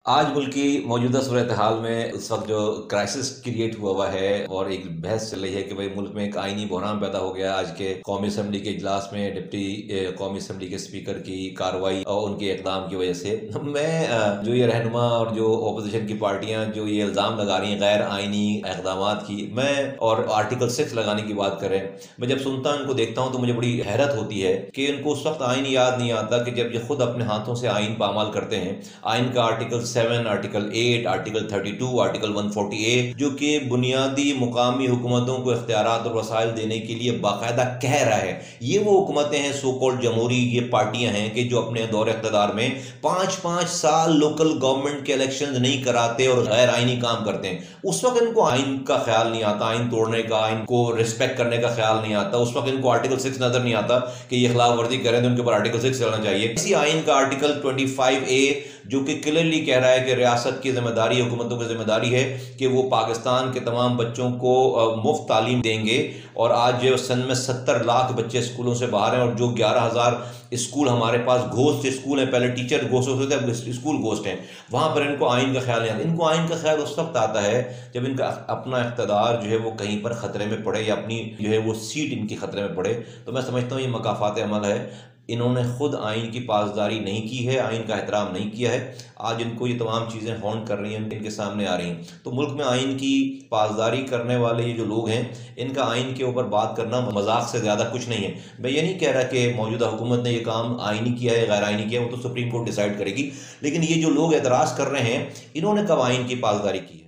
आज मुल्क की मौजूदा सूरत हाल में इस वक्त जो क्राइसिस क्रिएट हुआ है और एक बहस चल रही है कि भाई मुल्क में एक आईनी बहरान पैदा हो गया। आज के कौमी असम्बली के इजलास में डिप्टी कौमी असम्बली के स्पीकर की कार्रवाई और उनके इकदाम की वजह से मैं जो ये रहनुमा और जो अपोजिशन की पार्टियां जो ये इल्ज़ाम लगा रही हैं गैर आइनी इकदाम की, मैं और आर्टिकल 6 लगाने की बात करें, मैं जब सुनता हूं इनको देखता हूं तो मुझे बड़ी हैरत होती है कि इनको उस वक्त आइन याद नहीं आता कि जब ये खुद अपने हाथों से आइन पामाल करते हैं। आइन का article 7, article 8, article 32, article 140A जो कि बुनियादी मुकामी हुकूमतों को इख्तियारात और वसाइल देने के लिए बाकायदा कह रहा है। ये वो हुकूमतें हैं, सो कॉल्ड जमहूरी ये पार्टियां हैं कि जो अपने दौर इख्तियार में 5-5 साल लोकल गवर्नमेंट के इलेक्शन नहीं कराते और गैर आइनी काम करते हैं। उस वक्त इनको आइन का ख्याल नहीं आता, आइन तोड़ने का, आइन को रिस्पेक्ट करने का ख्याल नहीं आता। उस वक्त इनको आर्टिकल 6 नजर नहीं आता कि ये खिलाफ वर्जी करें तो उनके ऊपर आर्टिकल 6 चलना चाहिए। इसी आइन का आर्टिकल 25A जो कि क्लियरली कह रहा है कि रियासत की जिम्मेदारी, हुकूमतों की जिम्मेदारी है कि वो पाकिस्तान के तमाम बच्चों को मुफ्त तालीम देंगे। और आज सन में 70 लाख बच्चे स्कूलों से बाहर हैं और जो 11,000 स्कूल हमारे पास घोस्ट स्कूल हैं, पहले टीचर घोस्ट होते थे, अब स्कूल घोस्ट हैं, वहाँ पर इनको आइन का ख्याल नहीं आता। इनको आइन का ख्याल उस वक्त आता है जब इनका अपना इख्तियार जो है वो कहीं पर ख़तरे में पड़े या अपनी जो है वो सीट इनकी ख़तरे में पड़े। तो मैं समझता हूँ ये मकाफात अमल है। इन्होंने खुद आइन की पासदारी नहीं की है, आइन का एहतराम नहीं किया है। आज इनको ये तमाम चीज़ें हॉन्ट कर रही हैं, इनके सामने आ रही हैं। तो मुल्क में आइन की पासदारी करने वाले ये जो लोग हैं, इनका आइन के ऊपर बात करना मजाक से ज़्यादा कुछ नहीं है। मैं ये नहीं कह रहा कि मौजूदा हुकूमत ने ये काम आइनी किया है गैर आइनी किया है, वो तो सुप्रीम कोर्ट डिसाइड करेगी। लेकिन ये जो लोग एतराज़ कर रहे हैं, इन्होंने कब आइन की पासदारी की है?